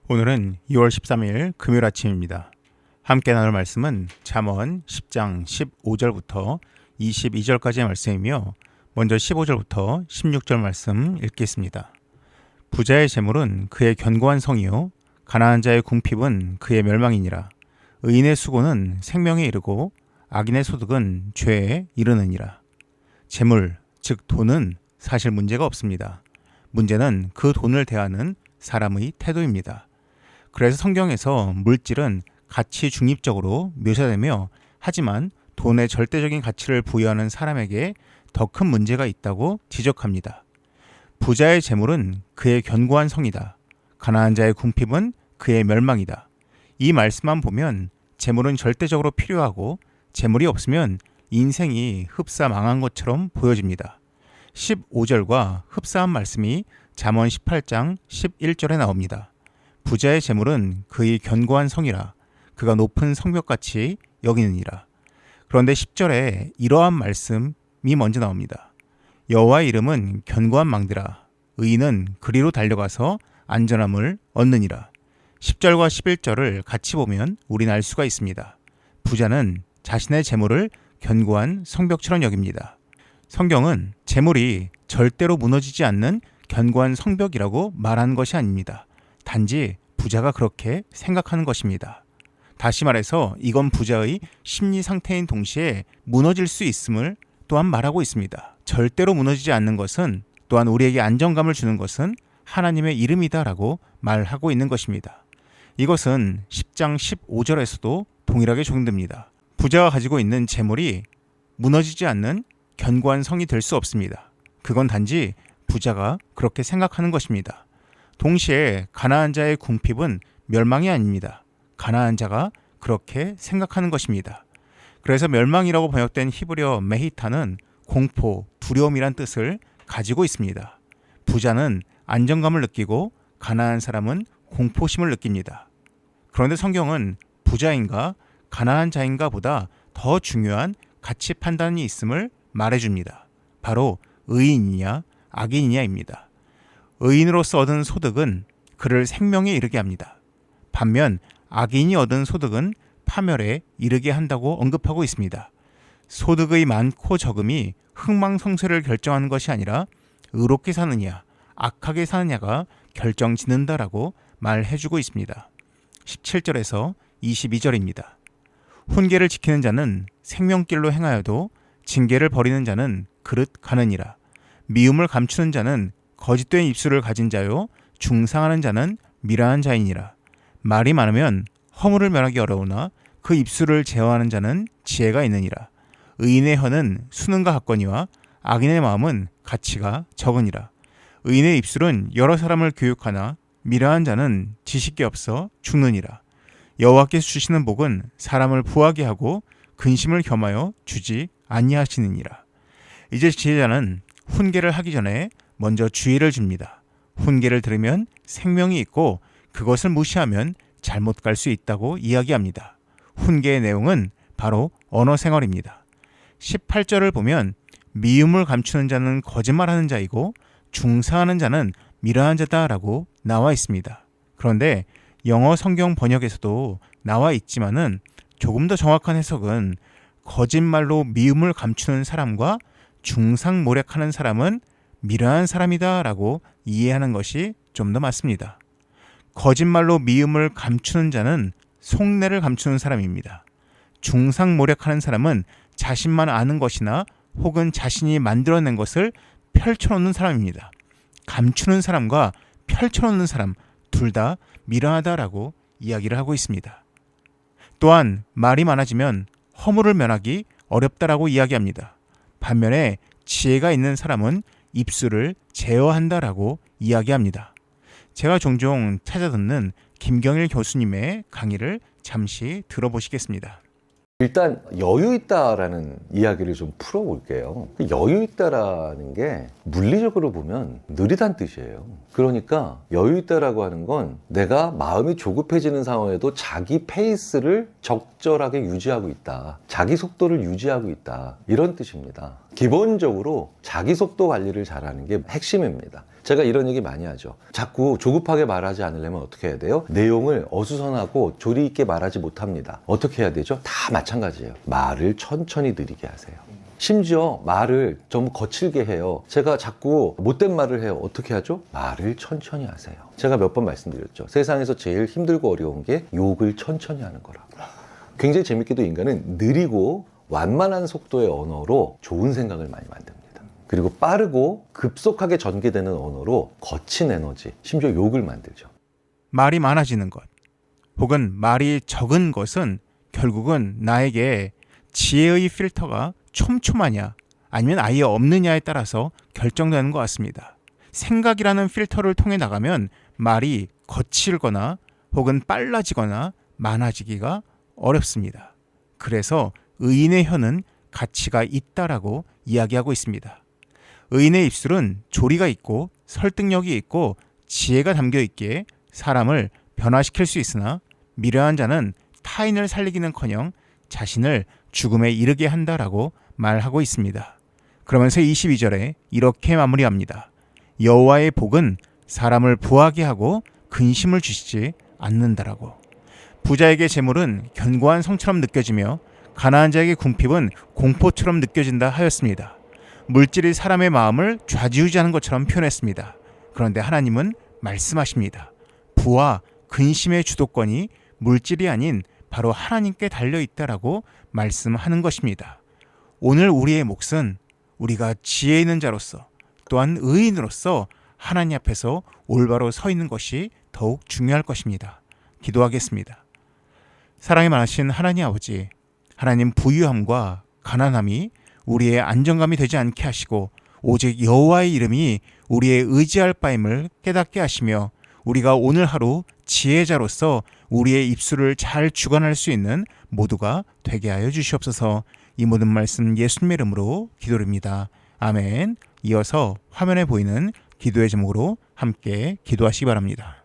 오늘은 2월 13일 금요일 아침입니다. 함께 나눌 말씀은 잠언 10장 15절부터 22절까지의 말씀이며 먼저 15절부터 16절 말씀 읽겠습니다. 부자의 재물은 그의 견고한 성이요 가난한 자의 궁핍은 그의 멸망이니라. 의인의 수고는 생명에 이르고 악인의 소득은 죄에 이르느니라. 재물, 즉 돈은 사실 문제가 없습니다. 문제는 그 돈을 대하는 사람의 태도입니다. 그래서 성경에서 물질은 가치 중립적으로 묘사되며 하지만 돈의 절대적인 가치를 부여하는 사람에게 더 큰 문제가 있다고 지적합니다. 부자의 재물은 그의 견고한 성이다. 가난한 자의 궁핍은 그의 멸망이다. 이 말씀만 보면 재물은 절대적으로 필요하고 재물이 없으면 인생이 흡사 망한 것처럼 보여집니다. 15절과 흡사한 말씀이 잠언 18장 11절에 나옵니다. 부자의 재물은 그의 견고한 성이라 그가 높은 성벽같이 여기느니라. 그런데 10절에 이러한 말씀이 먼저 나옵니다. 여호와의 이름은 견고한 망대라. 의인은 그리로 달려가서 안전함을 얻느니라. 10절과 11절을 같이 보면 우리는 알 수가 있습니다. 부자는 자신의 재물을 견고한 성벽처럼 여깁니다. 성경은 재물이 절대로 무너지지 않는 견고한 성벽이라고 말하는 것이 아닙니다. 단지 부자가 그렇게 생각하는 것입니다. 다시 말해서 이건 부자의 심리 상태인 동시에 무너질 수 있음을 또한 말하고 있습니다. 절대로 무너지지 않는 것은 또한 우리에게 안정감을 주는 것은 하나님의 이름이다라고 말하고 있는 것입니다. 이것은 10장 15절에서도 동일하게 적용됩니다. 부자가 가지고 있는 재물이 무너지지 않는 견고한 성이 될 수 없습니다. 그건 단지 부자가 그렇게 생각하는 것입니다. 동시에 가난한 자의 궁핍은 멸망이 아닙니다. 가난한 자가 그렇게 생각하는 것입니다. 그래서 멸망이라고 번역된 히브리어 메히타는 공포, 두려움이란 뜻을 가지고 있습니다. 부자는 안정감을 느끼고 가난한 사람은 공포심을 느낍니다. 그런데 성경은 부자인가 가난한 자인가 보다 더 중요한 가치 판단이 있음을 말해줍니다. 바로 의인이냐 악인이냐입니다. 의인으로서 얻은 소득은 그를 생명에 이르게 합니다. 반면 악인이 얻은 소득은 파멸에 이르게 한다고 언급하고 있습니다. 소득의 많고 적음이 흥망성쇠를 결정하는 것이 아니라 의롭게 사느냐 악하게 사느냐가 결정짓는다라고 말해주고 있습니다. 17절에서 22절입니다. 훈계를 지키는 자는 생명길로 행하여도 징계를 버리는 자는 그릇 가느니라. 미움을 감추는 자는 거짓된 입술을 가진 자요 중상하는 자는 미련한 자이니라. 말이 많으면 허물을 면하기 어려우나 그 입술을 제어하는 자는 지혜가 있느니라. 의인의 혀는 수능과 같거니와 악인의 마음은 가치가 적으니라. 의인의 입술은 여러 사람을 교육하나 미련한 자는 지식이 없어 죽느니라. 여호와께서 주시는 복은 사람을 부하게 하고 근심을 겸하여 주지 아니하시느니라. 이제 지혜자는 훈계를 하기 전에 먼저 주의를 줍니다. 훈계를 들으면 생명이 있고 그것을 무시하면 잘못 갈 수 있다고 이야기합니다. 훈계의 내용은 바로 언어 생활입니다. 18절을 보면 미움을 감추는 자는 거짓말하는 자이고 중상하는 자는 미련한 자다라고 나와 있습니다. 그런데 영어 성경 번역에서도 나와 있지만은 조금 더 정확한 해석은 거짓말로 미움을 감추는 사람과 중상모략하는 사람은 미련한 사람이다 라고 이해하는 것이 좀 더 맞습니다. 거짓말로 미움을 감추는 자는 속내를 감추는 사람입니다. 중상모략하는 사람은 자신만 아는 것이나 혹은 자신이 만들어낸 것을 펼쳐놓는 사람입니다. 감추는 사람과 펼쳐놓는 사람 둘 다 미련하다라고 이야기를 하고 있습니다. 또한 말이 많아지면 허물을 면하기 어렵다라고 이야기합니다. 반면에 지혜가 있는 사람은 입술을 제어한다라고 이야기합니다. 제가 종종 찾아 듣는 김경일 교수님의 강의를 잠시 들어보시겠습니다. 일단 여유 있다라는 이야기를 좀 풀어볼게요. 여유 있다라는 게 물리적으로 보면 느리다는 뜻이에요. 그러니까 여유 있다라고 하는 건 내가 마음이 조급해지는 상황에도 자기 페이스를 적절하게 유지하고 있다. 자기 속도를 유지하고 있다. 이런 뜻입니다. 기본적으로 자기 속도 관리를 잘하는 게 핵심입니다. 제가 이런 얘기 많이 하죠. 자꾸 조급하게 말하지 않으려면 어떻게 해야 돼요? 내용을 어수선하고 조리 있게 말하지 못합니다. 어떻게 해야 되죠? 다 마찬가지예요. 말을 천천히 느리게 하세요. 심지어 말을 좀 거칠게 해요. 제가 자꾸 못된 말을 해요. 어떻게 하죠? 말을 천천히 하세요. 제가 몇 번 말씀드렸죠. 세상에서 제일 힘들고 어려운 게 욕을 천천히 하는 거라고. 굉장히 재밌게도 인간은 느리고 완만한 속도의 언어로 좋은 생각을 많이 만듭니다. 그리고 빠르고 급속하게 전개되는 언어로 거친 에너지, 심지어 욕을 만들죠. 말이 많아지는 것 혹은 말이 적은 것은 결국은 나에게 지혜의 필터가 촘촘하냐 아니면 아예 없느냐에 따라서 결정되는 것 같습니다. 생각이라는 필터를 통해 나가면 말이 거칠거나 혹은 빨라지거나 많아지기가 어렵습니다. 그래서 의인의 혀는 가치가 있다라고 이야기하고 있습니다. 의인의 입술은 조리가 있고 설득력이 있고 지혜가 담겨 있기에 사람을 변화시킬 수 있으나 미련한 자는 타인을 살리기는커녕 자신을 죽음에 이르게 한다라고 말하고 있습니다. 그러면서 22절에 이렇게 마무리합니다. 여호와의 복은 사람을 부하게 하고 근심을 주시지 않는다라고. 부자에게 재물은 견고한 성처럼 느껴지며 가난한 자에게 궁핍은 공포처럼 느껴진다 하였습니다. 물질이 사람의 마음을 좌지우지하는 것처럼 표현했습니다. 그런데 하나님은 말씀하십니다. 부와 근심의 주도권이 물질이 아닌 바로 하나님께 달려있다라고 말씀하는 것입니다. 오늘 우리의 몫은 우리가 지혜 있는 자로서 또한 의인으로서 하나님 앞에서 올바로 서 있는 것이 더욱 중요할 것입니다. 기도하겠습니다. 사랑이 많으신 하나님 아버지, 하나님 부유함과 가난함이 우리의 안정감이 되지 않게 하시고 오직 여호와의 이름이 우리의 의지할 바임을 깨닫게 하시며 우리가 오늘 하루 지혜자로서 우리의 입술을 잘 주관할 수 있는 모두가 되게 하여 주시옵소서. 이 모든 말씀 예수님의 이름으로 기도드립니다. 아멘. 이어서 화면에 보이는 기도의 제목으로 함께 기도하시기 바랍니다.